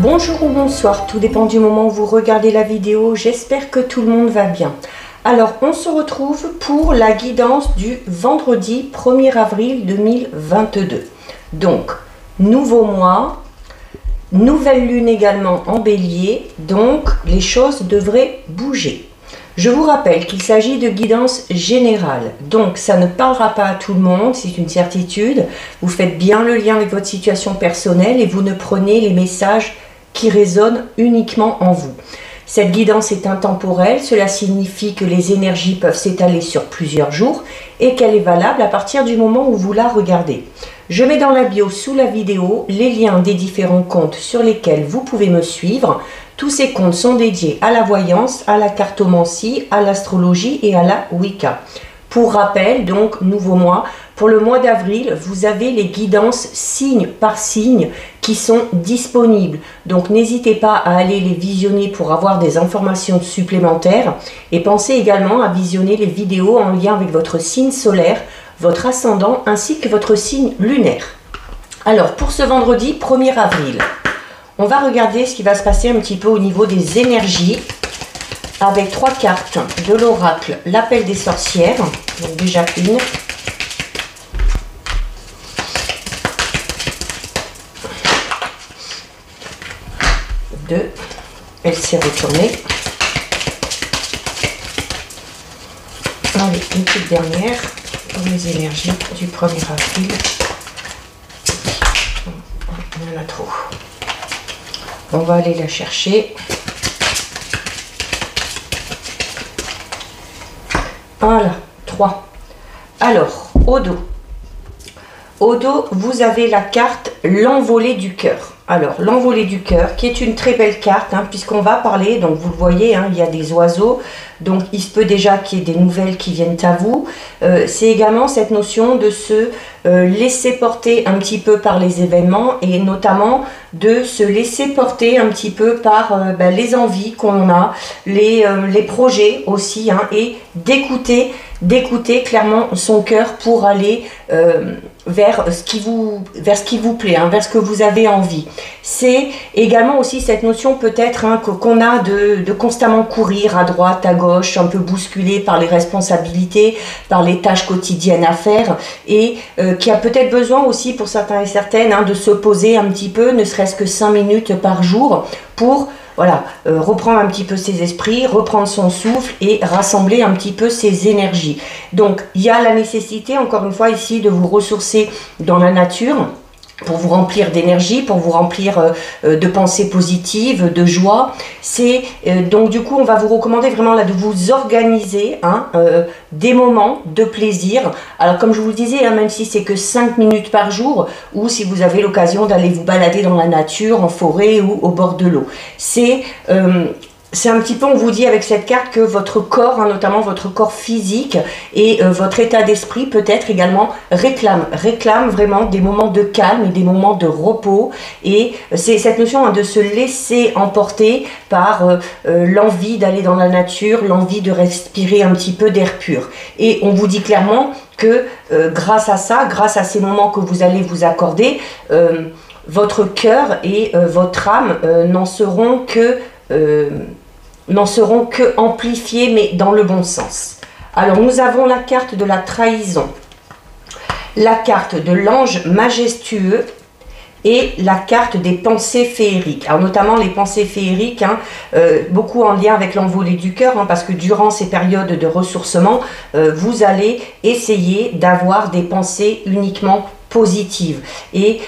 Bonjour ou bonsoir, tout dépend du moment où vous regardez la vidéo, j'espère que tout le monde va bien. Alors, on se retrouve pour la guidance du vendredi 1er avril 2022. Donc, nouveau mois, nouvelle lune également en bélier, donc les choses devraient bouger. Je vous rappelle qu'il s'agit de guidance générale, donc ça ne parlera pas à tout le monde, c'est une certitude. Vous faites bien le lien avec votre situation personnelle et vous ne prenez les messages qui résonnent uniquement en vous. Cette guidance est intemporelle, cela signifie que les énergies peuvent s'étaler sur plusieurs jours et qu'elle est valable à partir du moment où vous la regardez. Je mets dans la bio sous la vidéo les liens des différents comptes sur lesquels vous pouvez me suivre. Tous ces comptes sont dédiés à la voyance, à la cartomancie, à l'astrologie et à la Wicca. Pour rappel, donc, nouveau mois, pour le mois d'avril, vous avez les guidances signe par signe qui sont disponibles. Donc, n'hésitez pas à aller les visionner pour avoir des informations supplémentaires. Et pensez également à visionner les vidéos en lien avec votre signe solaire, votre ascendant ainsi que votre signe lunaire. Alors, pour ce vendredi 1er avril, on va regarder ce qui va se passer un petit peu au niveau des énergies avec 3 cartes de l'oracle, l'appel des sorcières, donc déjà une. Deux, elle s'est retournée. Allez, une petite dernière pour les énergies du 1er avril. Il y en a trop. On va aller la chercher. Voilà, 3. Alors, au dos. Au dos, vous avez la carte l'envolée du cœur. Alors, l'envolée du cœur, qui est une très belle carte, puisqu'on va parler, donc vous le voyez, il y a des oiseaux, donc il se peut déjà qu'il y ait des nouvelles qui viennent à vous. C'est également cette notion de se laisser porter un petit peu par les événements et notamment de se laisser porter un petit peu par les envies qu'on a, les projets aussi, et d'écouter clairement son cœur pour aller vers ce qui vous plaît, vers ce que vous avez envie. C'est également aussi cette notion peut-être qu'on a de constamment courir à droite, à gauche, un peu bousculé par les responsabilités, par les tâches quotidiennes à faire et qui a peut-être besoin aussi pour certains et certaines de se poser un petit peu, ne serait-ce que 5 minutes par jour pour reprendre un petit peu ses esprits, reprendre son souffle et rassembler un petit peu ses énergies. Donc, il y a la nécessité, encore une fois ici, de vous ressourcer dans la nature pour vous remplir d'énergie, pour vous remplir de pensées positives, de joie. C'est donc du coup, on va vous recommander vraiment là de vous organiser des moments de plaisir. Alors comme je vous le disais, même si c'est que 5 minutes par jour, ou si vous avez l'occasion d'aller vous balader dans la nature, en forêt ou au bord de l'eau. C'est un petit peu, on vous dit avec cette carte que votre corps, notamment votre corps physique et votre état d'esprit peut-être également réclame vraiment des moments de calme et des moments de repos. Et c'est cette notion de se laisser emporter par l'envie d'aller dans la nature, l'envie de respirer un petit peu d'air pur. Et on vous dit clairement que grâce à ça, grâce à ces moments que vous allez vous accorder, votre cœur et votre âme n'en seront que amplifiés, mais dans le bon sens. Alors, nous avons la carte de la trahison, la carte de l'ange majestueux et la carte des pensées féeriques. Alors, notamment les pensées féeriques, beaucoup en lien avec l'envolée du cœur, parce que durant ces périodes de ressourcement, vous allez essayer d'avoir des pensées uniquement positives. Et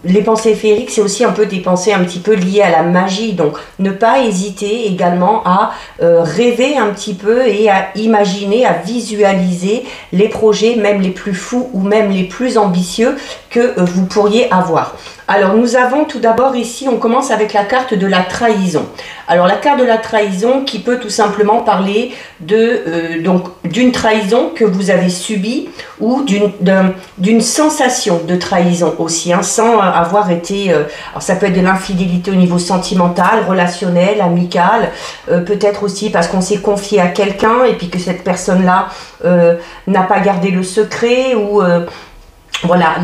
les pensées féeriques, c'est aussi un peu des pensées un petit peu liées à la magie. Donc, ne pas hésiter également à rêver un petit peu et à imaginer, à visualiser les projets, même les plus fous ou même les plus ambitieux que vous pourriez avoir. Alors, nous avons tout d'abord ici, on commence avec la carte de la trahison. Alors, la carte de la trahison qui peut tout simplement parler d'une trahison que vous avez subie ou d'une sensation de trahison aussi, sans avoir été... alors, ça peut être de l'infidélité au niveau sentimental, relationnel, amical, peut-être aussi parce qu'on s'est confié à quelqu'un et puis que cette personne-là n'a pas gardé le secret ou... voilà,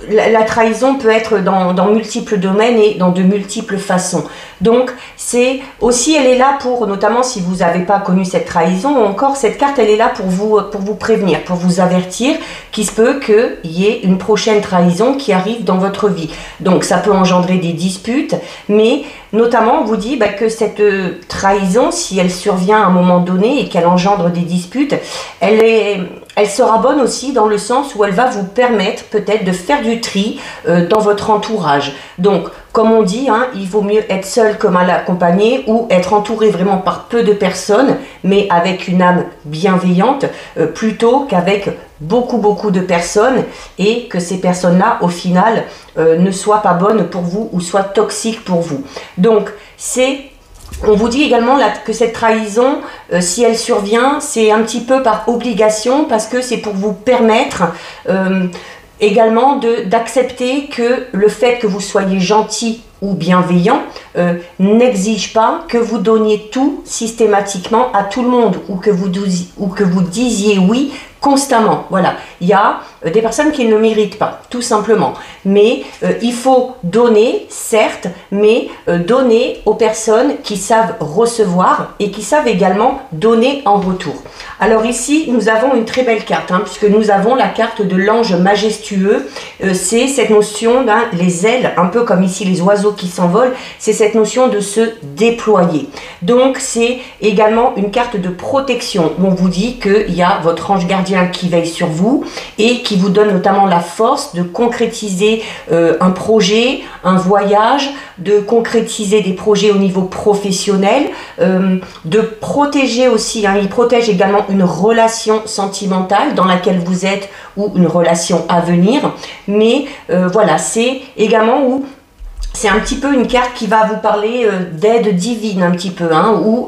la trahison peut être dans multiples domaines et dans de multiples façons. Donc, c'est aussi, elle est là pour, notamment si vous n'avez pas connu cette trahison, encore cette carte, elle est là pour vous prévenir, pour vous avertir qu'il se peut qu'il y ait une prochaine trahison qui arrive dans votre vie. Donc, ça peut engendrer des disputes, mais notamment, on vous dit que cette trahison, si elle survient à un moment donné et qu'elle engendre des disputes, elle sera bonne aussi dans le sens où elle va vous permettre peut-être de faire du tri dans votre entourage. Donc, comme on dit, il vaut mieux être seul que mal accompagné ou être entouré vraiment par peu de personnes, mais avec une âme bienveillante, plutôt qu'avec beaucoup de personnes et que ces personnes-là, au final, ne soient pas bonnes pour vous ou soient toxiques pour vous. Donc, on vous dit également que cette trahison, si elle survient, c'est un petit peu par obligation parce que c'est pour vous permettre également d'accepter que le fait que vous soyez gentil ou bienveillant n'exige pas que vous donniez tout systématiquement à tout le monde ou que vous disiez oui constamment. Voilà, il y a des personnes qui ne le méritent pas, tout simplement. Mais il faut donner, certes, mais donner aux personnes qui savent recevoir et qui savent également donner en retour. Alors ici, nous avons une très belle carte, puisque nous avons la carte de l'ange majestueux. C'est cette notion, les ailes, un peu comme ici les oiseaux qui s'envolent, c'est cette notion de se déployer. Donc c'est également une carte de protection où on vous dit qu'il y a votre ange gardien qui veille sur vous et qui vous donne notamment la force de concrétiser un projet, un voyage, de concrétiser des projets au niveau professionnel, de protéger aussi, il protège également une relation sentimentale dans laquelle vous êtes ou une relation à venir, mais voilà, c'est également où c'est un petit peu une carte qui va vous parler d'aide divine un petit peu, où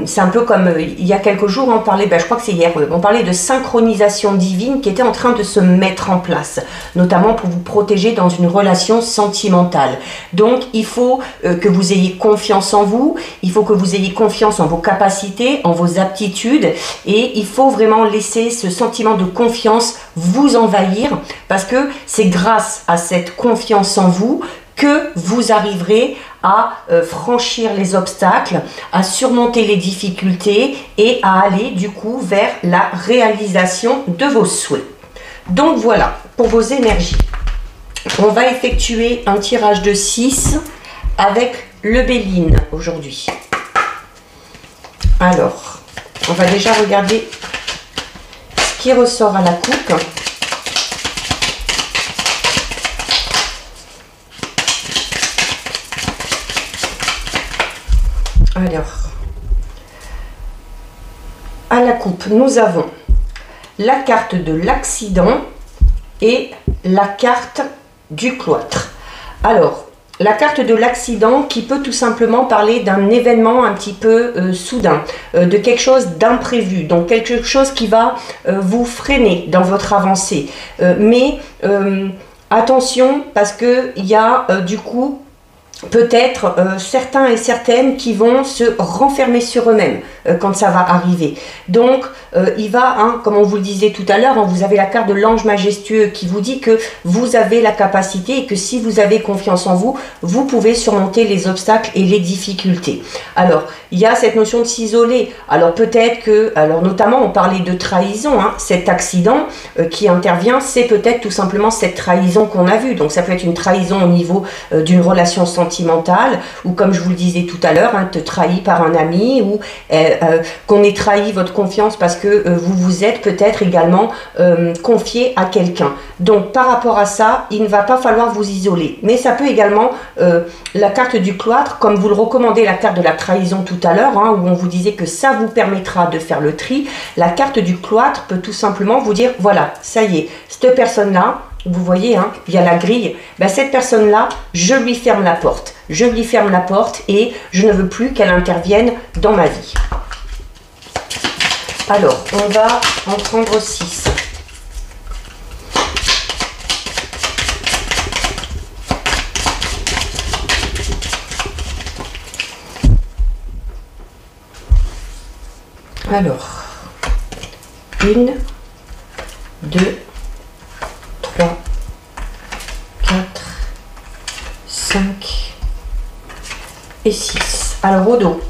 c'est un peu comme il y a quelques jours on parlait, je crois que c'est hier, on parlait de synchronisation divine qui était en train de se mettre en place, notamment pour vous protéger dans une relation sentimentale. Donc il faut que vous ayez confiance en vous, il faut que vous ayez confiance en vos capacités, en vos aptitudes, et il faut vraiment laisser ce sentiment de confiance vous envahir, parce que c'est grâce à cette confiance en vous que vous arriverez à franchir les obstacles, à surmonter les difficultés et à aller du coup vers la réalisation de vos souhaits. Donc voilà, pour vos énergies. On va effectuer un tirage de 6 avec le Béline aujourd'hui. Alors, on va déjà regarder ce qui ressort à la coupe. Alors, à la coupe, nous avons la carte de l'accident et la carte du cloître. Alors, la carte de l'accident qui peut tout simplement parler d'un événement un petit peu soudain, de quelque chose d'imprévu, donc quelque chose qui va vous freiner dans votre avancée. Mais attention, parce qu'il y a du coup peut-être certains et certaines qui vont se renfermer sur eux-mêmes quand ça va arriver. Donc, il va, comme on vous le disait tout à l'heure, vous avez la carte de l'ange majestueux qui vous dit que vous avez la capacité et que si vous avez confiance en vous, vous pouvez surmonter les obstacles et les difficultés. Alors, il y a cette notion de s'isoler. Alors, peut-être que, notamment, on parlait de trahison, cet accident qui intervient, c'est peut-être tout simplement cette trahison qu'on a vue. Donc, ça peut être une trahison au niveau d'une relation sentimentale, ou comme je vous le disais tout à l'heure, te trahi par un ami, ou qu'on ait trahi votre confiance parce que vous vous êtes peut-être également confié à quelqu'un. Donc par rapport à ça, il ne va pas falloir vous isoler. Mais ça peut également, la carte du cloître, comme vous le recommandez, la carte de la trahison tout à l'heure, où on vous disait que ça vous permettra de faire le tri, la carte du cloître peut tout simplement vous dire, voilà, ça y est, cette personne-là, vous voyez, il y a la grille, cette personne-là, je lui ferme la porte. Je lui ferme la porte et je ne veux plus qu'elle intervienne dans ma vie. Alors, on va en prendre 6. Alors, 1, 2, et 6. Alors, au dos.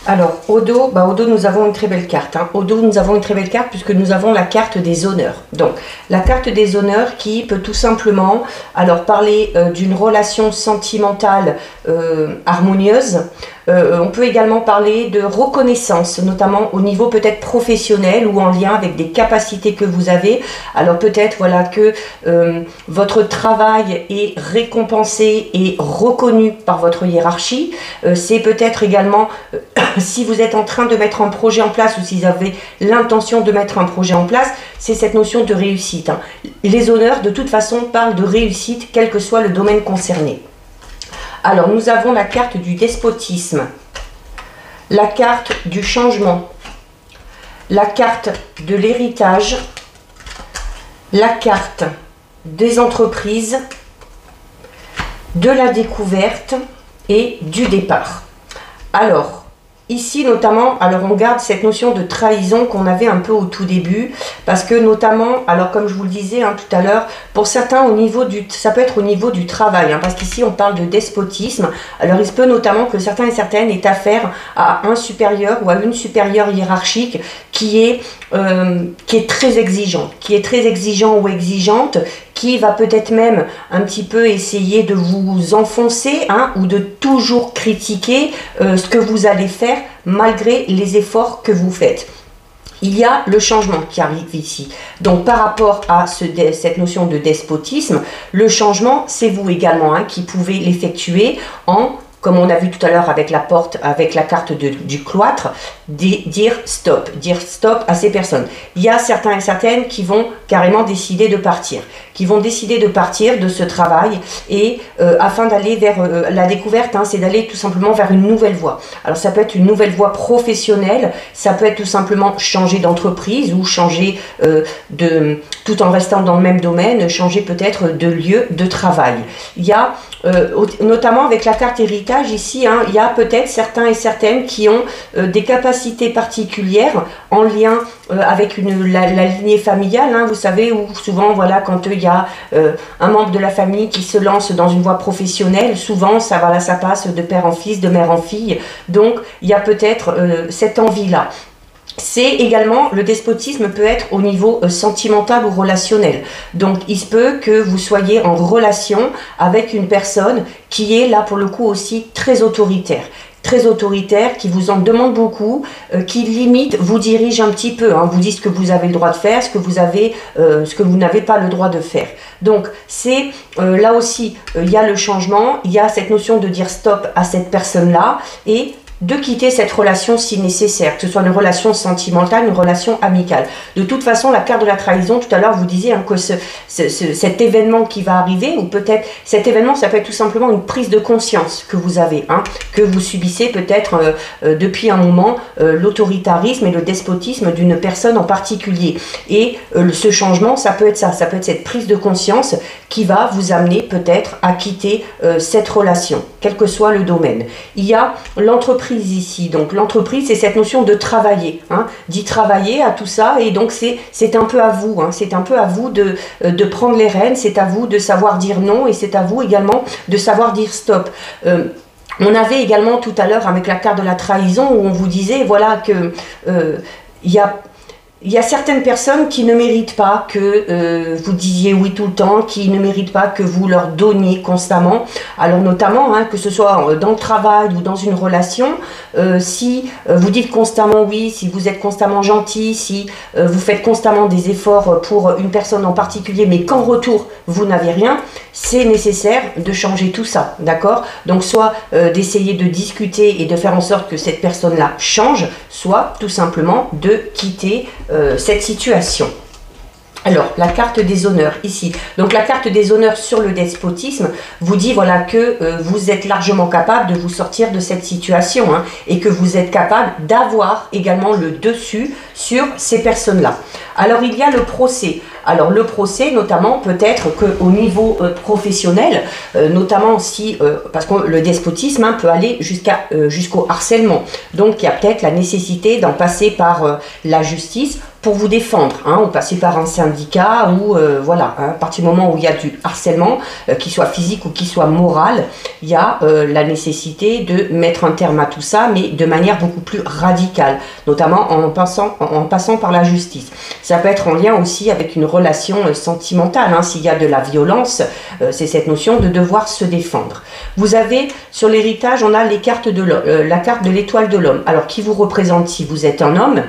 Alors, au dos, nous avons une très belle carte. Hein. Au dos, nous avons une très belle carte puisque nous avons la carte des honneurs. Donc, la carte des honneurs qui peut tout simplement parler d'une relation sentimentale harmonieuse. On peut également parler de reconnaissance, notamment au niveau peut-être professionnel ou en lien avec des capacités que vous avez. Alors peut-être voilà que votre travail est récompensé et reconnu par votre hiérarchie. C'est peut-être également si vous êtes en train de mettre un projet en place ou si vous avez l'intention de mettre un projet en place, c'est cette notion de réussite. Hein. Les honneurs de toute façon parlent de réussite quel que soit le domaine concerné. Alors, nous avons la carte du despotisme, la carte du changement, la carte de l'héritage, la carte des entreprises, de la découverte et du départ. Alors, ici notamment, on garde cette notion de trahison qu'on avait un peu au tout début, parce que notamment, comme je vous le disais tout à l'heure, pour certains ça peut être au niveau du travail, hein, parce qu'ici on parle de despotisme. Alors il se peut notamment que certains et certaines aient affaire à un supérieur ou à une supérieure hiérarchique qui est très exigeant, ou exigeante, qui va peut-être même un petit peu essayer de vous enfoncer ou de toujours critiquer ce que vous allez faire malgré les efforts que vous faites. Il y a le changement qui arrive ici. Donc par rapport à cette notion de despotisme, le changement, c'est vous également qui pouvez l'effectuer en, comme on a vu tout à l'heure avec la porte, avec la carte du cloître, dire stop à ces personnes. Il y a certains et certaines qui vont carrément décider de partir, de ce travail et afin d'aller vers la découverte, c'est d'aller tout simplement vers une nouvelle voie. Alors ça peut être une nouvelle voie professionnelle, ça peut être tout simplement changer d'entreprise ou changer tout en restant dans le même domaine, changer peut-être de lieu de travail. Il y a notamment avec la carte héritage ici, il y a peut-être certains et certaines qui ont des capacités particulières en lien avec la lignée familiale, vous savez, où souvent quand il y a un membre de la famille qui se lance dans une voie professionnelle, souvent ça passe de père en fils, de mère en fille, donc il y a peut-être cette envie-là. C'est également, le despotisme peut être au niveau sentimental ou relationnel. Donc il se peut que vous soyez en relation avec une personne qui est là pour le coup aussi très autoritaire, qui vous en demande beaucoup, qui limite vous dirige un petit peu, vous dit ce que vous avez le droit de faire, ce que vous n'avez pas le droit de faire. Donc c'est là aussi, il y a le changement, il y a cette notion de dire stop à cette personne-là et de quitter cette relation si nécessaire, que ce soit une relation sentimentale, une relation amicale. De toute façon, la carte de la trahison, tout à l'heure, vous disiez que cet événement qui va arriver, ou peut-être cet événement, ça peut être tout simplement une prise de conscience que vous avez, que vous subissez peut-être depuis un moment, l'autoritarisme et le despotisme d'une personne en particulier. Et ce changement, ça peut être cette prise de conscience qui va vous amener peut-être à quitter cette relation, quel que soit le domaine. Il y a l'entreprise ici, donc l'entreprise, c'est cette notion de travailler, d'y travailler à tout ça, et donc c'est un peu à vous, c'est un peu à vous de prendre les rênes, c'est à vous de savoir dire non, et c'est à vous également de savoir dire stop. On avait également tout à l'heure avec la carte de la trahison où on vous disait que il y a certaines personnes qui ne méritent pas que vous disiez oui tout le temps, qui ne méritent pas que vous leur donniez constamment. Alors notamment, que ce soit dans le travail ou dans une relation, si vous dites constamment oui, si vous êtes constamment gentil, si vous faites constamment des efforts pour une personne en particulier, mais qu'en retour vous n'avez rien, c'est nécessaire de changer tout ça, d'accord? Donc soit d'essayer de discuter et de faire en sorte que cette personne-là change, soit tout simplement de quitter cette situation. Alors, la carte des honneurs ici. Donc, la carte des honneurs sur le despotisme vous dit que vous êtes largement capable de vous sortir de cette situation et que vous êtes capable d'avoir également le dessus sur ces personnes-là. Alors, il y a le procès. Alors, le procès, notamment, peut-être qu'au niveau professionnel, notamment si, parce que le despotisme peut aller jusqu'au harcèlement. Donc, il y a peut-être la nécessité d'en passer par la justice pour vous défendre, hein, ou passer par un syndicat, ou voilà, hein, à partir du moment où il y a du harcèlement, qu'il soit physique ou qu'il soit moral, il y a la nécessité de mettre un terme à tout ça, mais de manière beaucoup plus radicale, notamment en passant par la justice. Ça peut être en lien aussi avec une relation sentimentale, hein, s'il y a de la violence, c'est cette notion de devoir se défendre. Vous avez, sur l'héritage, on a les cartes de la carte de l'étoile de l'homme, alors qui vous représente si vous êtes un homme,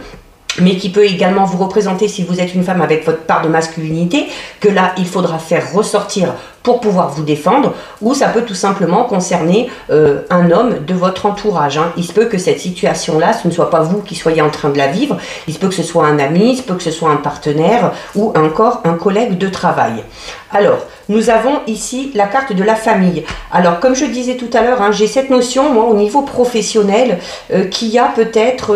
mais qui peut également vous représenter si vous êtes une femme avec votre part de masculinité, que là, il faudra faire ressortir pour pouvoir vous défendre, ou ça peut tout simplement concerner un homme de votre entourage, hein. Il se peut que cette situation-là, ce ne soit pas vous qui soyez en train de la vivre, il se peut que ce soit un ami, il se peut que ce soit un partenaire, ou encore un collègue de travail. Alors, nous avons ici la carte de la famille. Alors, comme je disais tout à l'heure, hein, j'ai cette notion, moi, au niveau professionnel, qu'il y a peut-être,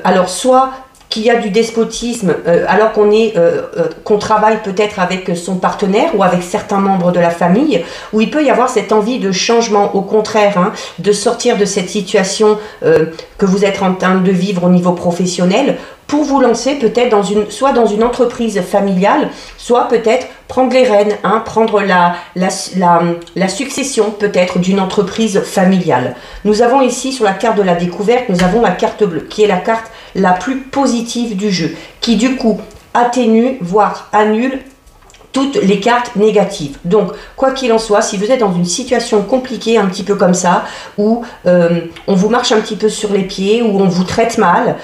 alors soit qu'il y a du despotisme alors qu'on travaille peut-être avec son partenaire ou avec certains membres de la famille, où il peut y avoir cette envie de changement, au contraire, hein, de sortir de cette situation que vous êtes en train de vivre au niveau professionnel, pour vous lancer peut-être soit dans une entreprise familiale, soit peut-être prendre les rênes, hein, prendre la succession peut-être d'une entreprise familiale. Nous avons ici sur la carte de la découverte, nous avons la carte bleue, qui est la carte la plus positive du jeu, qui du coup atténue, voire annule toutes les cartes négatives. Donc, quoi qu'il en soit, si vous êtes dans une situation compliquée, un petit peu comme ça, où on vous marche un petit peu sur les pieds, où on vous traite mal,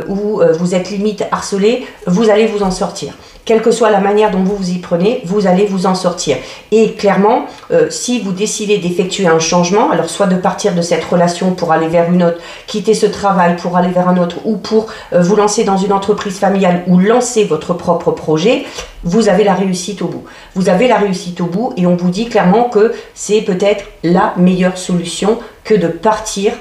où vous êtes limite harcelé, vous allez vous en sortir. Quelle que soit la manière dont vous vous y prenez, vous allez vous en sortir. Et clairement, si vous décidez d'effectuer un changement, alors soit de partir de cette relation pour aller vers une autre, quitter ce travail pour aller vers un autre, ou pour vous lancer dans une entreprise familiale ou lancer votre propre projet, vous avez la réussite au bout. Vous avez la réussite au bout et on vous dit clairement que c'est peut-être la meilleure solution que de partir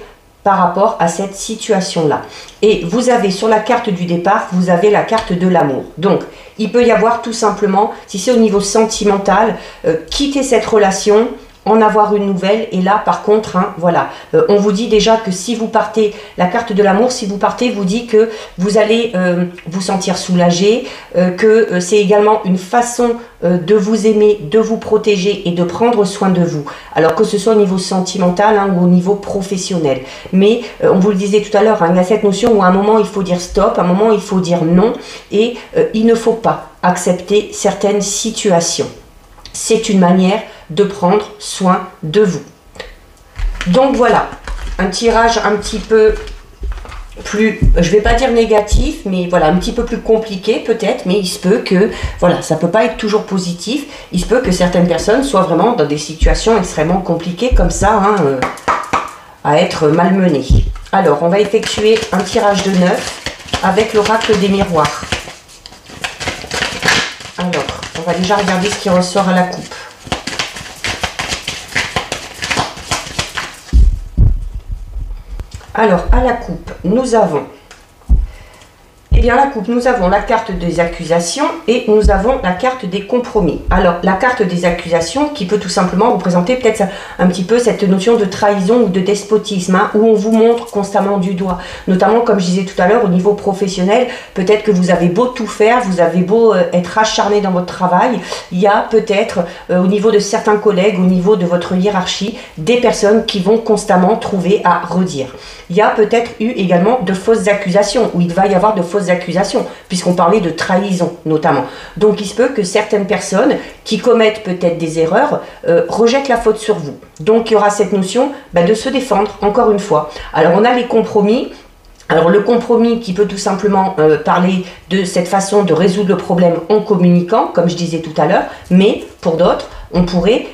par rapport à cette situation-là. Et vous avez sur la carte du départ, vous avez la carte de l'amour. Donc, il peut y avoir tout simplement, si c'est au niveau sentimental, quitter cette relation, en avoir une nouvelle. Et là, par contre, hein, voilà, on vous dit déjà que si vous partez, la carte de l'amour, si vous partez, vous dit que vous allez vous sentir soulagé, que c'est également une façon de vous aimer, de vous protéger et de prendre soin de vous. Alors que ce soit au niveau sentimental, hein, ou au niveau professionnel. Mais on vous le disait tout à l'heure, hein, il y a cette notion où à un moment il faut dire stop, à un moment il faut dire non, et il ne faut pas accepter certaines situations. C'est une manière de prendre soin de vous. Donc voilà, un tirage un petit peu plus, je vais pas dire négatif, mais voilà, un petit peu plus compliqué peut-être, mais il se peut que, voilà, ça peut pas être toujours positif, il se peut que certaines personnes soient vraiment dans des situations extrêmement compliquées comme ça, hein, à être malmenées. Alors, on va effectuer un tirage de 9 avec l'oracle des miroirs. Alors, on va déjà regarder ce qui ressort à la coupe. Alors, à la coupe, nous avons, eh bien, la coupe, nous avons la carte des accusations et nous avons la carte des compromis. Alors, la carte des accusations qui peut tout simplement représenter peut-être un petit peu cette notion de trahison ou de despotisme, hein, où on vous montre constamment du doigt. Notamment, comme je disais tout à l'heure, au niveau professionnel, peut-être que vous avez beau tout faire, vous avez beau être acharné dans votre travail, il y a peut-être au niveau de certains collègues, au niveau de votre hiérarchie, des personnes qui vont constamment trouver à redire. Il y a peut-être eu également de fausses accusations, où il va y avoir de fausses accusations, puisqu'on parlait de trahison notamment. Donc il se peut que certaines personnes qui commettent peut-être des erreurs rejettent la faute sur vous. Donc il y aura cette notion de se défendre, encore une fois. Alors on a les compromis. Alors le compromis qui peut tout simplement parler de cette façon de résoudre le problème en communiquant, comme je disais tout à l'heure, mais pour d'autres, on pourrait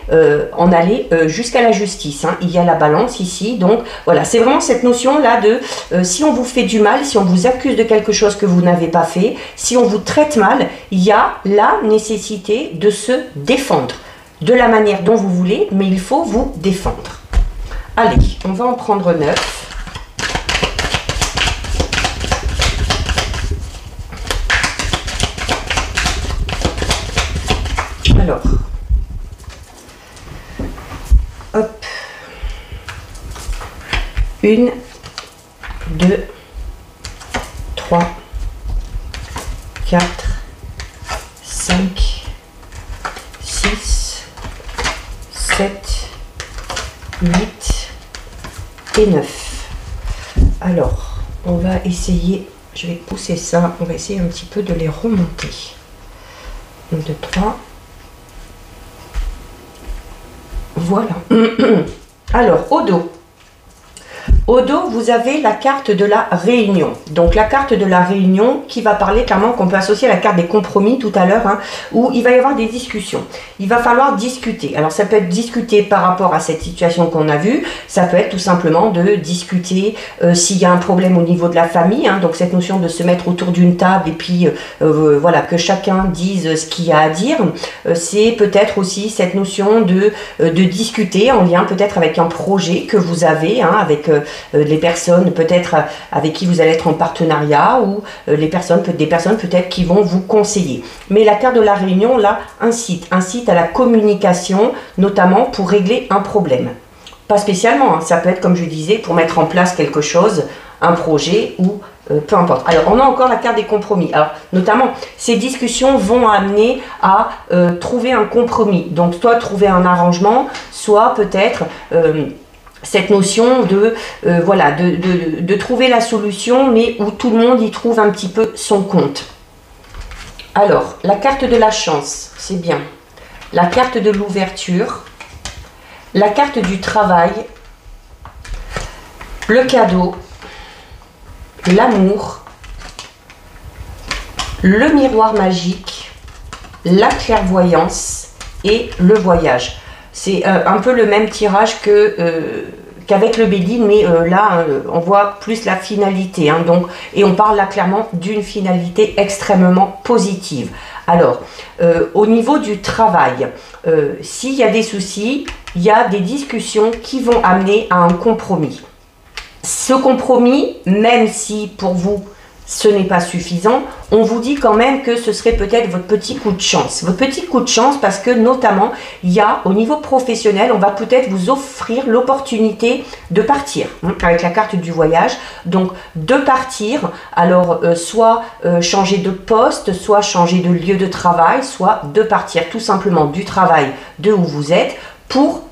en aller jusqu'à la justice, hein. Il y a la balance ici, donc voilà, c'est vraiment cette notion-là de si on vous fait du mal, si on vous accuse de quelque chose que vous n'avez pas fait, si on vous traite mal, il y a la nécessité de se défendre de la manière dont vous voulez, mais il faut vous défendre. Allez, on va en prendre 9. Alors, hop, 1, 2, 3, 4, 5, 6, 7, 8 et 9. Alors, on va essayer, je vais pousser ça, on va essayer un petit peu de les remonter. 1, 2, 3. Voilà. Alors, au dos. Au dos, vous avez la carte de la réunion. Donc la carte de la réunion qui va parler clairement qu'on peut associer à la carte des compromis tout à l'heure, hein, où il va y avoir des discussions. Il va falloir discuter. Alors ça peut être discuter par rapport à cette situation qu'on a vue. Ça peut être tout simplement de discuter s'il y a un problème au niveau de la famille. Hein, donc cette notion de se mettre autour d'une table et puis voilà, que chacun dise ce qu'il y a à dire. C'est peut-être aussi cette notion de discuter en lien peut-être avec un projet que vous avez, hein, avec les personnes peut-être avec qui vous allez être en partenariat ou des personnes peut-être qui vont vous conseiller. Mais la carte de la réunion là incite à la communication, notamment pour régler un problème. Pas spécialement, hein, ça peut être comme je disais pour mettre en place quelque chose, un projet ou peu importe. Alors on a encore la carte des compromis. Alors notamment ces discussions vont amener à trouver un compromis. Donc soit trouver un arrangement, soit peut-être cette notion de voilà, de trouver la solution, mais où tout le monde y trouve un petit peu son compte. Alors, la carte de la chance, c'est bien. La carte de l'ouverture, la carte du travail, le cadeau, l'amour, le miroir magique, la clairvoyance et le voyage. C'est un peu le même tirage qu'avec le Béline, mais là, on voit plus la finalité. Hein, donc, et on parle là clairement d'une finalité extrêmement positive. Alors, au niveau du travail, s'il y a des soucis, il y a des discussions qui vont amener à un compromis. Ce compromis, même si pour vous, ce n'est pas suffisant, on vous dit quand même que ce serait peut-être votre petit coup de chance. Votre petit coup de chance parce que notamment, il y a au niveau professionnel, on va peut-être vous offrir l'opportunité de partir, hein, avec la carte du voyage. Donc de partir, alors soit changer de poste, soit changer de lieu de travail, soit de partir tout simplement du travail de où vous êtes pour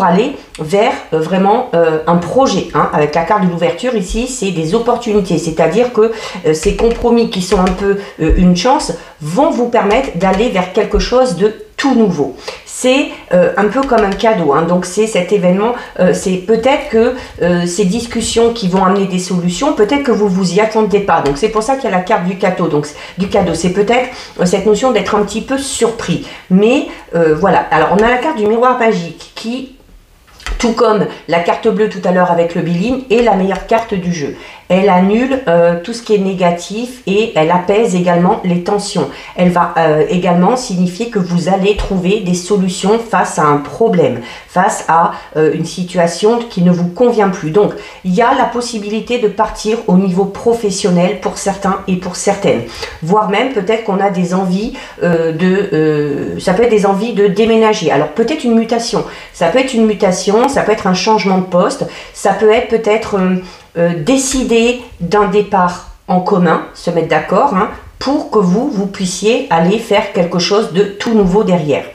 aller vers vraiment un projet. Hein. Avec la carte de l'ouverture ici, c'est des opportunités, c'est-à-dire que ces compromis qui sont un peu une chance vont vous permettre d'aller vers quelque chose de tout nouveau. C'est un peu comme un cadeau, hein. Donc c'est cet événement, c'est peut-être que ces discussions qui vont amener des solutions, peut-être que vous vous y attendez pas. Donc c'est pour ça qu'il y a la carte du cadeau. Donc c'est peut-être cette notion d'être un petit peu surpris. Mais voilà. Alors on a la carte du miroir magique qui, tout comme la carte bleue tout à l'heure avec le Béline, est la meilleure carte du jeu. Elle annule tout ce qui est négatif et elle apaise également les tensions. Elle va également signifier que vous allez trouver des solutions face à un problème, face à une situation qui ne vous convient plus. Donc, il y a la possibilité de partir au niveau professionnel pour certains et pour certaines. Voire même peut-être qu'on a des envies ça peut être des envies de déménager. Alors, peut-être une mutation. Ça peut être une mutation, ça peut être un changement de poste, ça peut être peut-être décider d'un départ en commun, se mettre d'accord, hein, pour que vous puissiez aller faire quelque chose de tout nouveau derrière.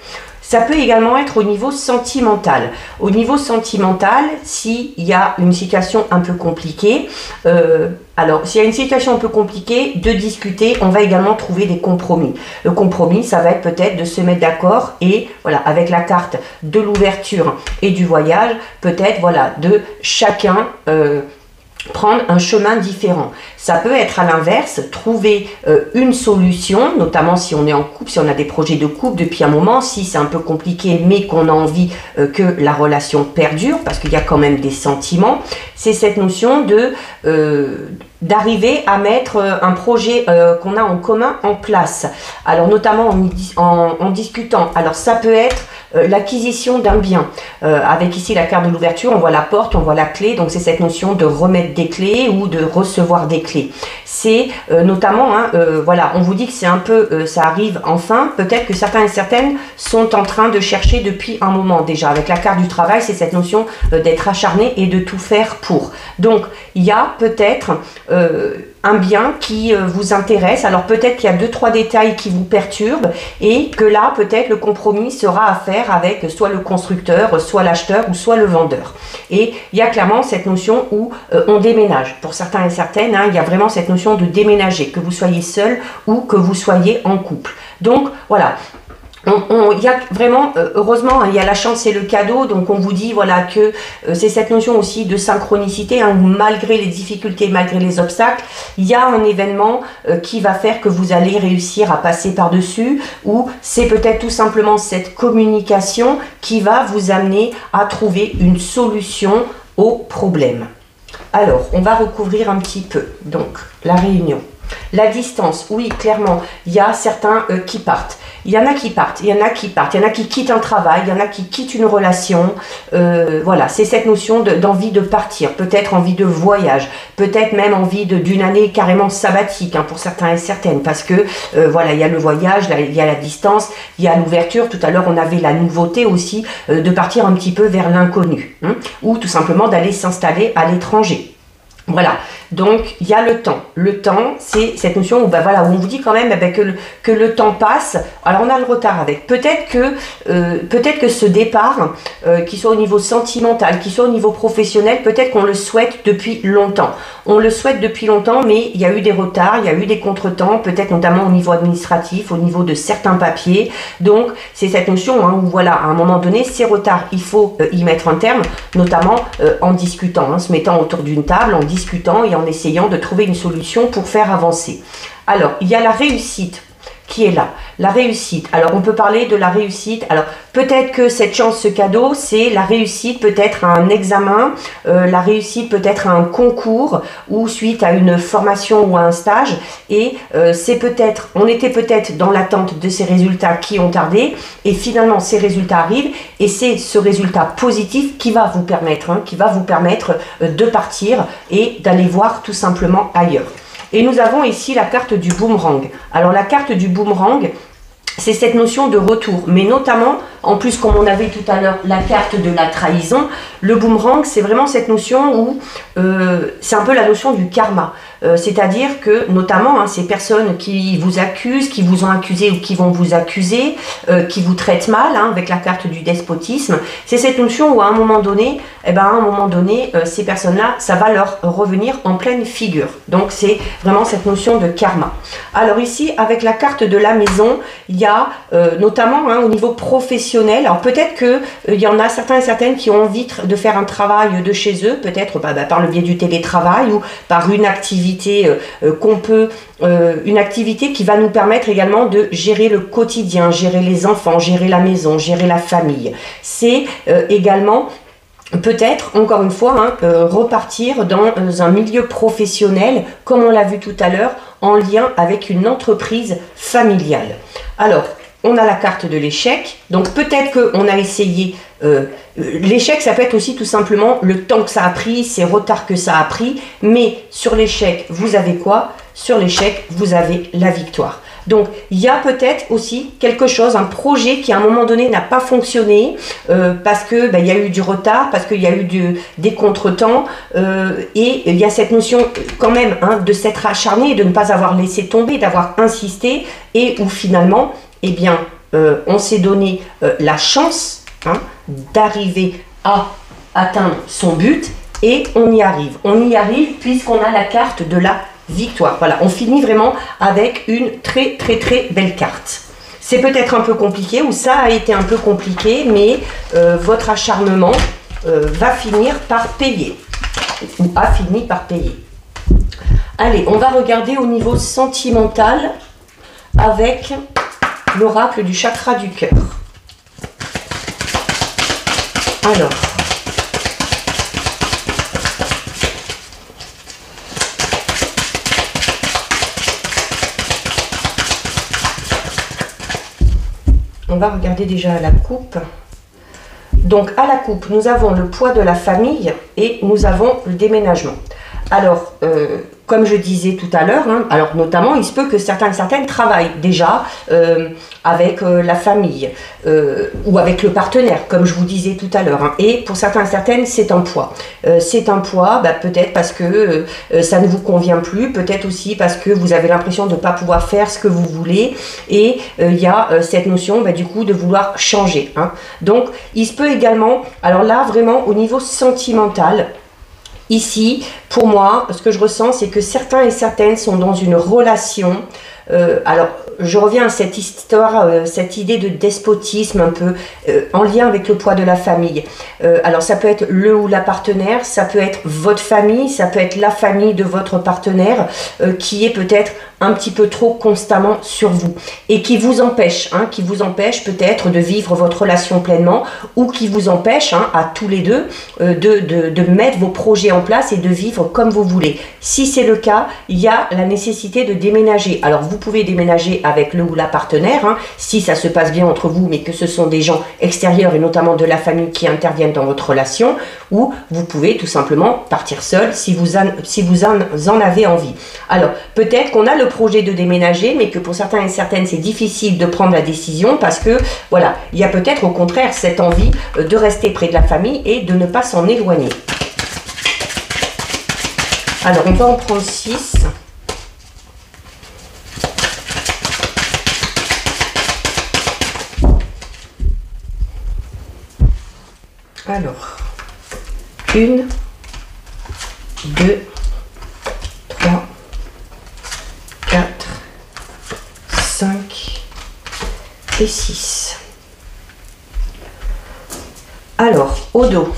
Ça peut également être au niveau sentimental. Au niveau sentimental, s'il y a une situation un peu compliquée, alors s'il y a une situation un peu compliquée, de discuter, on va également trouver des compromis. Le compromis, ça va être peut-être de se mettre d'accord et voilà, avec la carte de l'ouverture et du voyage, peut-être voilà, de chacun prendre un chemin différent. Ça peut être à l'inverse, trouver une solution, notamment si on est en couple, si on a des projets de couple depuis un moment, si c'est un peu compliqué mais qu'on a envie que la relation perdure, parce qu'il y a quand même des sentiments. C'est cette notion d'arriver à mettre un projet qu'on a en commun en place. Alors notamment en discutant. Alors ça peut être l'acquisition d'un bien. Avec ici la carte de l'ouverture, on voit la porte, on voit la clé, donc c'est cette notion de remettre des clés ou de recevoir des clés. C'est notamment, hein, voilà, on vous dit que c'est un peu, ça arrive enfin, peut-être que certains et certaines sont en train de chercher depuis un moment déjà. Avec la carte du travail, c'est cette notion d'être acharné et de tout faire pour. retour. Donc, il y a peut-être un bien qui vous intéresse. Alors, peut-être qu'il y a 2-3 détails qui vous perturbent et que là, peut-être le compromis sera à faire avec soit le constructeur, soit l'acheteur ou soit le vendeur. Et il y a clairement cette notion où on déménage. Pour certains et certaines, hein, il y a vraiment cette notion de déménager, que vous soyez seul ou que vous soyez en couple. Donc, voilà. Il y a vraiment, heureusement, hein, il y a la chance et le cadeau, donc on vous dit voilà que c'est cette notion aussi de synchronicité, hein, où malgré les difficultés, malgré les obstacles, il y a un événement qui va faire que vous allez réussir à passer par-dessus, ou c'est peut-être tout simplement cette communication qui va vous amener à trouver une solution au problème. Alors, on va recouvrir un petit peu, donc, la réunion. La distance, oui, clairement, il y a certains qui partent. Il y en a qui partent, il y en a qui partent, il y en a qui quittent un travail, il y en a qui quittent une relation. Voilà, c'est cette notion d'envie de partir, peut-être envie de voyage, peut-être même envie d'une année carrément sabbatique, hein, pour certains et certaines, parce que voilà, il y a le voyage, là, il y a la distance, il y a l'ouverture. Tout à l'heure, on avait la nouveauté aussi de partir un petit peu vers l'inconnu, hein, ou tout simplement d'aller s'installer à l'étranger. Voilà, donc il y a le temps. Le temps, c'est cette notion où, ben voilà, où on vous dit quand même que le temps passe. Alors on a le retard avec. Peut-être que ce départ, qu'il soit au niveau sentimental, qu'il soit au niveau professionnel, peut-être qu'on le souhaite depuis longtemps. On le souhaite depuis longtemps, mais il y a eu des retards, il y a eu des contretemps, peut-être notamment au niveau administratif, au niveau de certains papiers. Donc c'est cette notion, hein, où voilà, à un moment donné, ces retards, il faut y mettre un terme, notamment en discutant, hein, se mettant autour d'une table, en discutant et en essayant de trouver une solution pour faire avancer. Alors, il y a la réussite qui est là. La réussite. Alors, on peut parler de la réussite. Alors, peut-être que cette chance, ce cadeau, c'est la réussite peut-être à un examen, la réussite peut-être à un concours ou suite à une formation ou à un stage. Et c'est peut-être, on était peut-être dans l'attente de ces résultats qui ont tardé et finalement, ces résultats arrivent et c'est ce résultat positif qui va vous permettre, hein, de partir et d'aller voir tout simplement ailleurs. Et nous avons ici la carte du boomerang. Alors la carte du boomerang, c'est cette notion de retour, mais notamment, en plus comme on avait tout à l'heure la carte de la trahison, le boomerang c'est vraiment cette notion où c'est un peu la notion du karma. C'est-à-dire que notamment hein, ces personnes qui vous accusent, qui vous ont accusé ou qui vont vous accuser, qui vous traitent mal, hein, avec la carte du despotisme, c'est cette notion où à un moment donné, ces personnes-là, ça va leur revenir en pleine figure. Donc c'est vraiment cette notion de karma. Alors ici, avec la carte de la maison, il y a notamment hein, au niveau professionnel, alors peut-être qu'il y en a certains et certaines qui ont envie de faire un travail de chez eux, peut-être par le biais du télétravail ou par une activité une activité qui va nous permettre également de gérer le quotidien, gérer les enfants, gérer la maison, gérer la famille. C'est également peut-être, encore une fois, hein, repartir dans un milieu professionnel, comme on l'a vu tout à l'heure, en lien avec une entreprise familiale. Alors, on a la carte de l'échec, donc peut-être qu'on a essayé, l'échec ça peut être aussi tout simplement le temps que ça a pris, ces retards que ça a pris, mais sur l'échec, vous avez quoi? Sur l'échec, vous avez la victoire. Donc, il y a peut-être aussi quelque chose, un projet qui à un moment donné n'a pas fonctionné parce que il y a eu du retard, parce qu'il y a eu des contretemps et il y a cette notion quand même hein, de s'être acharné, de ne pas avoir laissé tomber, d'avoir insisté et où finalement, eh bien, on s'est donné la chance hein, d'arriver à atteindre son but et on y arrive. On y arrive puisqu'on a la carte de la victoire. Voilà, on finit vraiment avec une très très très belle carte. C'est peut-être un peu compliqué ou ça a été un peu compliqué, mais votre acharnement va finir par payer ou a fini par payer. Allez, on va regarder au niveau sentimental avec l'oracle du chakra du cœur. Alors, on va regarder déjà la coupe. Donc à la coupe, nous avons le poids de la famille et nous avons le déménagement. Alors, comme je disais tout à l'heure, hein, alors notamment, il se peut que certains et certaines travaillent déjà avec la famille ou avec le partenaire, comme je vous disais tout à l'heure. Hein, et pour certains et certaines, c'est un poids. C'est un poids, peut-être parce que ça ne vous convient plus, peut-être aussi parce que vous avez l'impression de ne pas pouvoir faire ce que vous voulez. Et il y a cette notion, du coup, de vouloir changer. Hein. Donc, il se peut également, alors là, vraiment, au niveau sentimental, ici, pour moi, ce que je ressens, c'est que certains et certaines sont dans une relation. Alors, je reviens à cette histoire, cette idée de despotisme un peu en lien avec le poids de la famille. Alors, ça peut être le ou la partenaire, ça peut être votre famille, ça peut être la famille de votre partenaire qui est peut-être un petit peu trop constamment sur vous et qui vous empêche peut-être de vivre votre relation pleinement ou qui vous empêche à tous les deux de mettre vos projets en place et de vivre comme vous voulez. Si c'est le cas, il y a la nécessité de déménager. Alors vous pouvez déménager avec le ou la partenaire si ça se passe bien entre vous mais que ce sont des gens extérieurs et notamment de la famille qui interviennent dans votre relation, ou vous pouvez tout simplement partir seul si vous en avez envie. Alors peut-être qu'on a le projet de déménager mais que pour certains et certaines c'est difficile de prendre la décision parce que voilà, il y a peut-être au contraire cette envie de rester près de la famille et de ne pas s'en éloigner. Alors on va en prendre 6. Alors 1, 2, 3, 4, 5 et 6. Alors, au dos.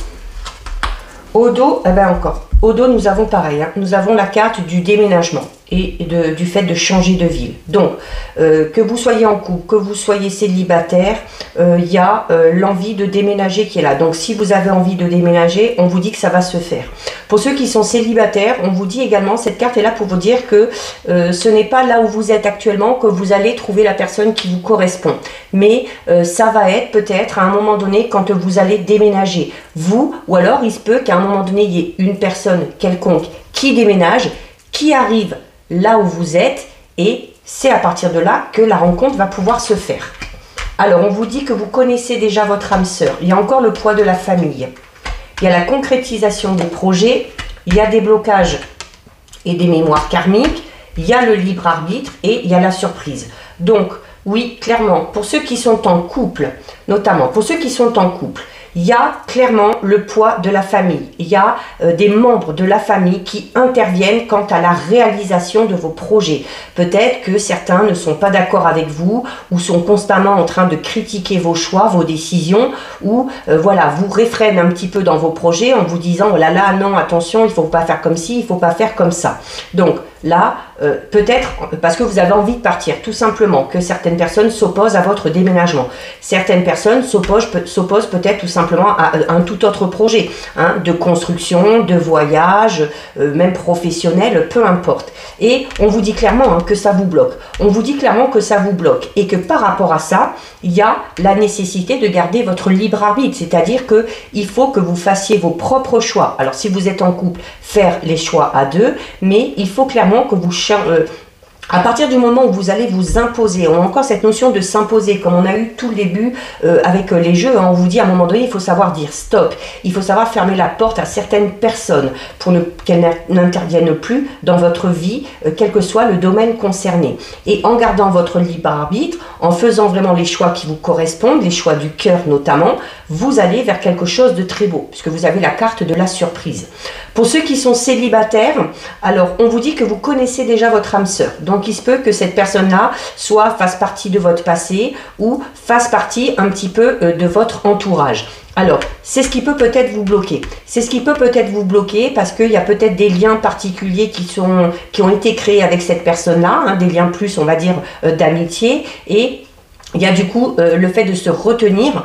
Au dos, encore. Au dos, nous avons pareil. Nous avons la carte du déménagement et du fait de changer de ville. Donc, que vous soyez en couple, que vous soyez célibataire, il y a l'envie de déménager qui est là. Donc, si vous avez envie de déménager, on vous dit que ça va se faire. Pour ceux qui sont célibataires, on vous dit également, cette carte est là pour vous dire que ce n'est pas là où vous êtes actuellement que vous allez trouver la personne qui vous correspond. Mais ça va être peut-être à un moment donné quand vous allez déménager. Vous, ou alors il se peut qu'à un moment donné, il y ait une personne quelconque qui déménage, qui arrive là où vous êtes, et c'est à partir de là que la rencontre va pouvoir se faire. Alors, on vous dit que vous connaissez déjà votre âme sœur. Il y a encore le poids de la famille. Il y a la concrétisation des projets, il y a des blocages et des mémoires karmiques, il y a le libre arbitre et il y a la surprise. Donc, oui, clairement, pour ceux qui sont en couple, notamment pour ceux qui sont en couple, il y a clairement le poids de la famille. Il y a des membres de la famille qui interviennent quant à la réalisation de vos projets. Peut-être que certains ne sont pas d'accord avec vous ou sont constamment en train de critiquer vos choix, vos décisions, ou voilà, vous réfrènent un petit peu dans vos projets en vous disant oh là là, non, attention, il ne faut pas faire comme ci, il ne faut pas faire comme ça. Donc là, peut-être parce que vous avez envie de partir, tout simplement, que certaines personnes s'opposent à votre déménagement. Certaines personnes s'opposent peut-être tout simplement à un tout autre projet, de construction, de voyage, même professionnel, peu importe. Et on vous dit clairement que ça vous bloque. On vous dit clairement que ça vous bloque et que par rapport à ça, il y a la nécessité de garder votre libre arbitre, c'est-à-dire qu'il faut que vous fassiez vos propres choix. Alors si vous êtes en couple, faire les choix à deux, mais il faut clairement que vous à partir du moment où vous allez vous imposer, on a encore cette notion de s'imposer, comme on a eu tout le début avec les jeux, on vous dit à un moment donné, il faut savoir dire stop, il faut savoir fermer la porte à certaines personnes pour qu'elles n'interviennent plus dans votre vie, quel que soit le domaine concerné. Et en gardant votre libre arbitre, en faisant vraiment les choix qui vous correspondent, les choix du cœur notamment, vous allez vers quelque chose de très beau, puisque vous avez la carte de la surprise. Pour ceux qui sont célibataires, alors on vous dit que vous connaissez déjà votre âme sœur. Donc il se peut que cette personne-là soit fasse partie de votre passé ou fasse partie un petit peu de votre entourage. Alors, c'est ce qui peut peut-être vous bloquer. C'est ce qui peut peut-être vous bloquer parce qu'il y a peut-être des liens particuliers qui ont été créés avec cette personne-là, des liens plus, on va dire, d'amitié, et il y a du coup le fait de se retenir,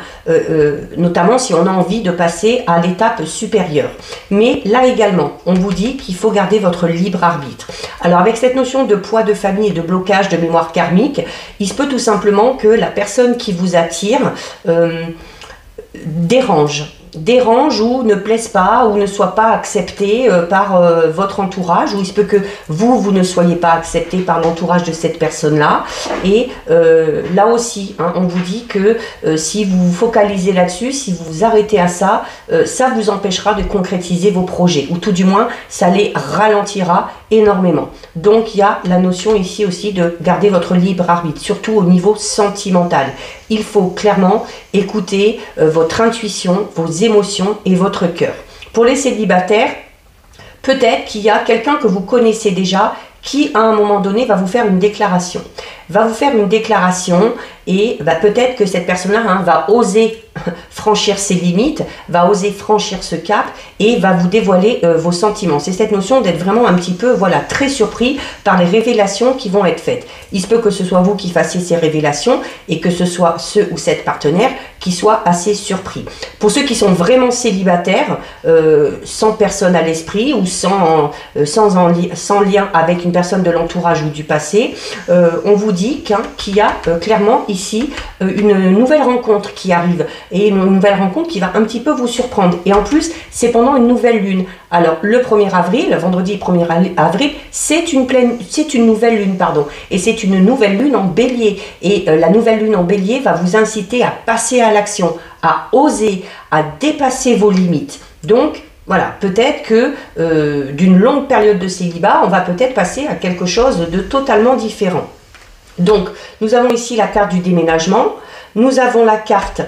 notamment si on a envie de passer à l'étape supérieure. Mais là également, on vous dit qu'il faut garder votre libre arbitre. Alors avec cette notion de poids de famille et de blocage de mémoire karmique, il se peut tout simplement que la personne qui vous attire dérange. dérangent ou ne plaisent pas ou ne soient pas acceptés par votre entourage, ou il se peut que vous ne soyez pas accepté par l'entourage de cette personne-là. Et là aussi, hein, on vous dit que si vous vous focalisez là-dessus, si vous vous arrêtez à ça, ça vous empêchera de concrétiser vos projets, ou tout du moins, ça les ralentira énormément. Donc, il y a la notion ici aussi de garder votre libre arbitre, surtout au niveau sentimental. Il faut clairement écouter votre intuition, vos émotions et votre cœur. Pour les célibataires, peut-être qu'il y a quelqu'un que vous connaissez déjà qui, à un moment donné, va vous faire une déclaration. Va vous faire une déclaration et peut-être que cette personne-là hein, va oser franchir ses limites, va oser franchir ce cap et va vous dévoiler vos sentiments. C'est cette notion d'être vraiment un petit peu, voilà, très surpris par les révélations qui vont être faites. Il se peut que ce soit vous qui fassiez ces révélations et que ce soit ce ou cette partenaire qui soit assez surpris. Pour ceux qui sont vraiment célibataires, sans personne à l'esprit ou sans lien avec une personne de l'entourage ou du passé, on vous dit qu'il y a clairement ici une nouvelle rencontre qui arrive, et une nouvelle rencontre qui va un petit peu vous surprendre. Et en plus, c'est pendant une nouvelle lune. Alors, le 1er avril, vendredi 1er avril, c'est une nouvelle lune, pardon. Et c'est une nouvelle lune en bélier. Et la nouvelle lune en bélier va vous inciter à passer à l'action, à oser, à dépasser vos limites. Donc, voilà, peut-être que d'une longue période de célibat, on va peut-être passer à quelque chose de totalement différent. Donc, nous avons ici la carte du déménagement, nous avons la carte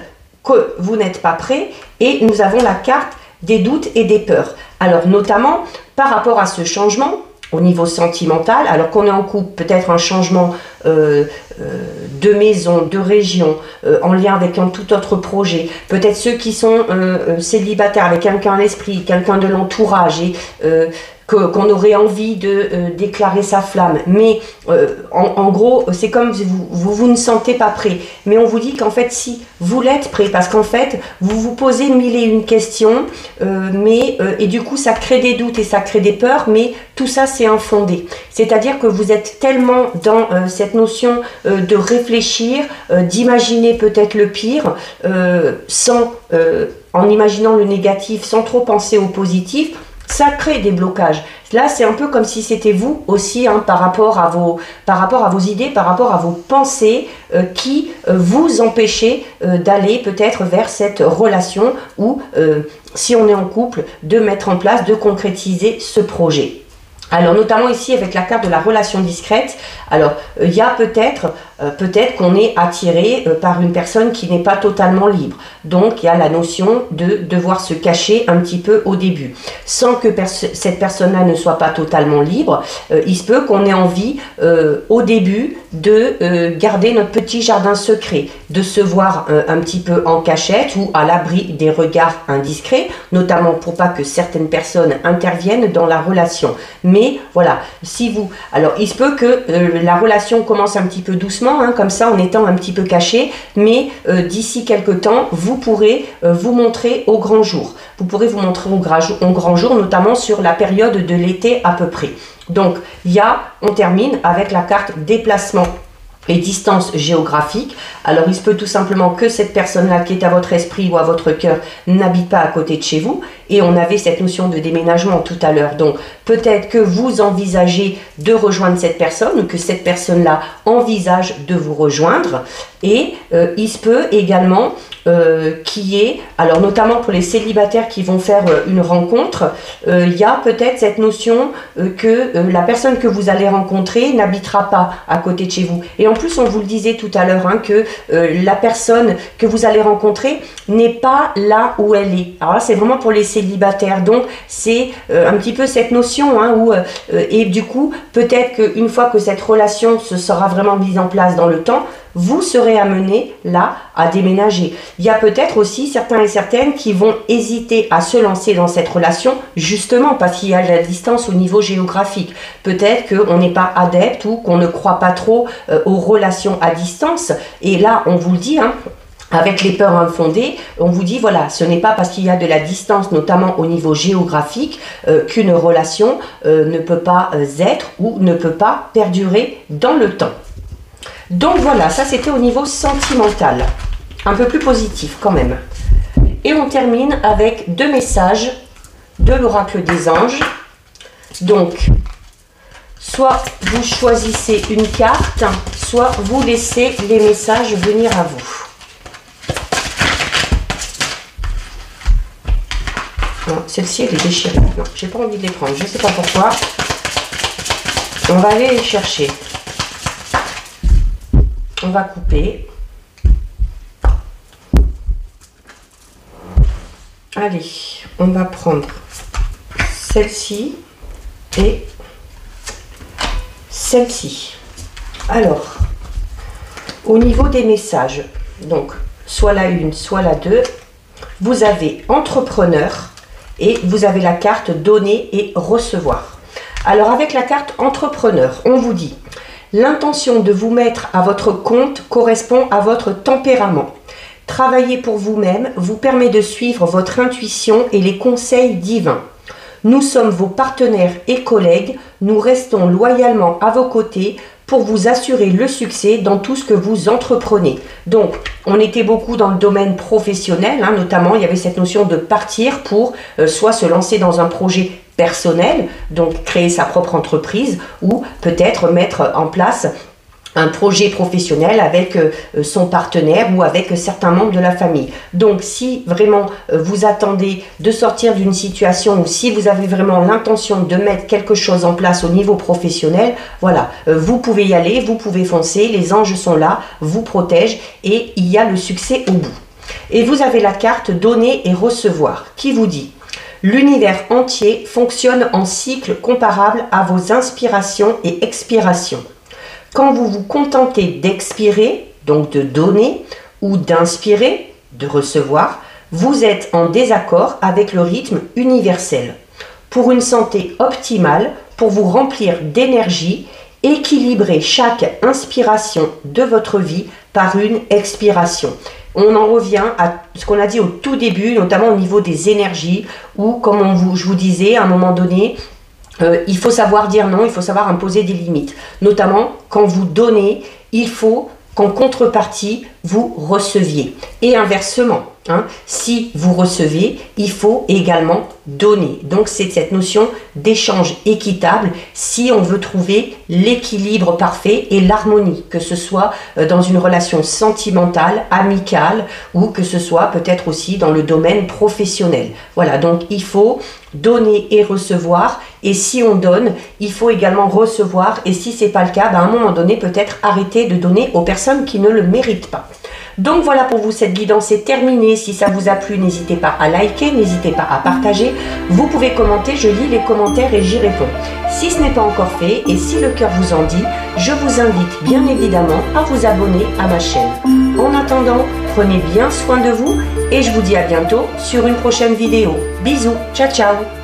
que vous n'êtes pas prêt et nous avons la carte des doutes et des peurs. Alors, notamment, par rapport à ce changement, au niveau sentimental, alors qu'on est en couple, peut-être un changement de maison, de région, en lien avec un tout autre projet, peut-être ceux qui sont célibataires avec quelqu'un à l'esprit, quelqu'un de l'entourage et qu'on aurait envie de déclarer sa flamme, mais en gros c'est comme si vous ne sentez pas prêt, mais on vous dit qu'en fait si vous l'êtes prêt, parce qu'en fait vous vous posez mille et une questions, et du coup ça crée des doutes et ça crée des peurs, mais tout ça c'est infondé, c'est-à-dire que vous êtes tellement dans cette notion de réfléchir, d'imaginer peut-être le pire, en imaginant le négatif sans trop penser au positif. Ça crée des blocages. Là, c'est un peu comme si c'était vous aussi, hein, par rapport à vos idées, par rapport à vos pensées qui vous empêchaient d'aller peut-être vers cette relation ou, si on est en couple, de mettre en place, de concrétiser ce projet. Alors, notamment ici avec la carte de la relation discrète, alors il y a peut-être qu'on est attiré par une personne qui n'est pas totalement libre. Donc, il y a la notion de devoir se cacher un petit peu au début. Sans que cette personne-là ne soit pas totalement libre, il se peut qu'on ait envie au début de garder notre petit jardin secret, de se voir un petit peu en cachette ou à l'abri des regards indiscrets, notamment pour pas que certaines personnes interviennent dans la relation. Mais voilà, alors il se peut que la relation commence un petit peu doucement, hein, comme ça en étant un petit peu caché, mais d'ici quelques temps, vous pourrez vous montrer au grand jour. Vous pourrez vous montrer au grand jour, notamment sur la période de l'été à peu près. Donc, on termine avec la carte déplacement et distance géographique. Alors, il se peut tout simplement que cette personne-là qui est à votre esprit ou à votre cœur n'habite pas à côté de chez vous. Et on avait cette notion de déménagement tout à l'heure. Donc, peut-être que vous envisagez de rejoindre cette personne ou que cette personne-là envisage de vous rejoindre. Et il se peut également qu'il y ait, alors notamment pour les célibataires qui vont faire une rencontre, il y a peut-être cette notion que la personne que vous allez rencontrer n'habitera pas à côté de chez vous. Et en plus, on vous le disait tout à l'heure, hein, que la personne que vous allez rencontrer n'est pas là où elle est. Alors là, c'est vraiment pour les célibataires. Donc, c'est un petit peu cette notion, hein, et du coup, peut-être qu'une fois que cette relation se sera vraiment mise en place dans le temps, vous serez amené là à déménager. Il y a peut-être aussi certains et certaines qui vont hésiter à se lancer dans cette relation justement parce qu'il y a de la distance au niveau géographique. Peut-être qu'on n'est pas adepte ou qu'on ne croit pas trop aux relations à distance. Et là, on vous le dit, hein, avec les peurs infondées, on vous dit, voilà, ce n'est pas parce qu'il y a de la distance, notamment au niveau géographique, qu'une relation ne peut pas être ou ne peut pas perdurer dans le temps. Donc voilà, ça c'était au niveau sentimental, un peu plus positif quand même. Et on termine avec 2 messages de l'oracle des anges. Donc, soit vous choisissez une carte, soit vous laissez les messages venir à vous. Celle-ci, elle est déchirée. Non, j'ai pas envie de les prendre. Je ne sais pas pourquoi. On va aller les chercher. On va couper. Allez, on va prendre celle-ci et celle-ci. Alors, au niveau des messages, donc soit la 1, soit la 2, vous avez entrepreneur et vous avez la carte donner et recevoir. Alors avec la carte entrepreneur, on vous dit l'intention de vous mettre à votre compte correspond à votre tempérament. Travailler pour vous-même vous permet de suivre votre intuition et les conseils divins. Nous sommes vos partenaires et collègues, nous restons loyalement à vos côtés pour vous assurer le succès dans tout ce que vous entreprenez. Donc, on était beaucoup dans le domaine professionnel, hein, notamment il y avait cette notion de partir pour soit se lancer dans un projet personnel, donc créer sa propre entreprise, ou peut-être mettre en place un projet professionnel avec son partenaire ou avec certains membres de la famille. Donc si vraiment vous attendez de sortir d'une situation ou si vous avez vraiment l'intention de mettre quelque chose en place au niveau professionnel, voilà, vous pouvez y aller, vous pouvez foncer, les anges sont là, vous protègent et il y a le succès au bout. Et vous avez la carte donner et recevoir qui vous dit: l'univers entier fonctionne en cycle comparable à vos inspirations et expirations. Quand vous vous contentez d'expirer, donc de donner, ou d'inspirer, de recevoir, vous êtes en désaccord avec le rythme universel. Pour une santé optimale, pour vous remplir d'énergie, équilibrez chaque inspiration de votre vie par une expiration. On en revient à ce qu'on a dit au tout début, notamment au niveau des énergies, où, comme je vous disais, à un moment donné, il faut savoir dire non, il faut savoir imposer des limites. Notamment, quand vous donnez, il faut qu'en contrepartie, vous receviez. Et inversement, hein, si vous recevez, il faut également donner. Donc, c'est cette notion d'échange équitable si on veut trouver l'équilibre parfait et l'harmonie, que ce soit dans une relation sentimentale, amicale, ou que ce soit peut-être aussi dans le domaine professionnel. Voilà, donc il faut donner et recevoir. Et si on donne, il faut également recevoir. Et si ce n'est pas le cas, à un moment donné, peut-être arrêter de donner aux personnes qui ne le méritent pas. Donc voilà pour vous, cette guidance est terminée. Si ça vous a plu, n'hésitez pas à liker, n'hésitez pas à partager. Vous pouvez commenter, je lis les commentaires et j'y réponds. Si ce n'est pas encore fait et si le cœur vous en dit, je vous invite bien évidemment à vous abonner à ma chaîne. En attendant, prenez bien soin de vous et je vous dis à bientôt sur une prochaine vidéo. Bisous, ciao ciao.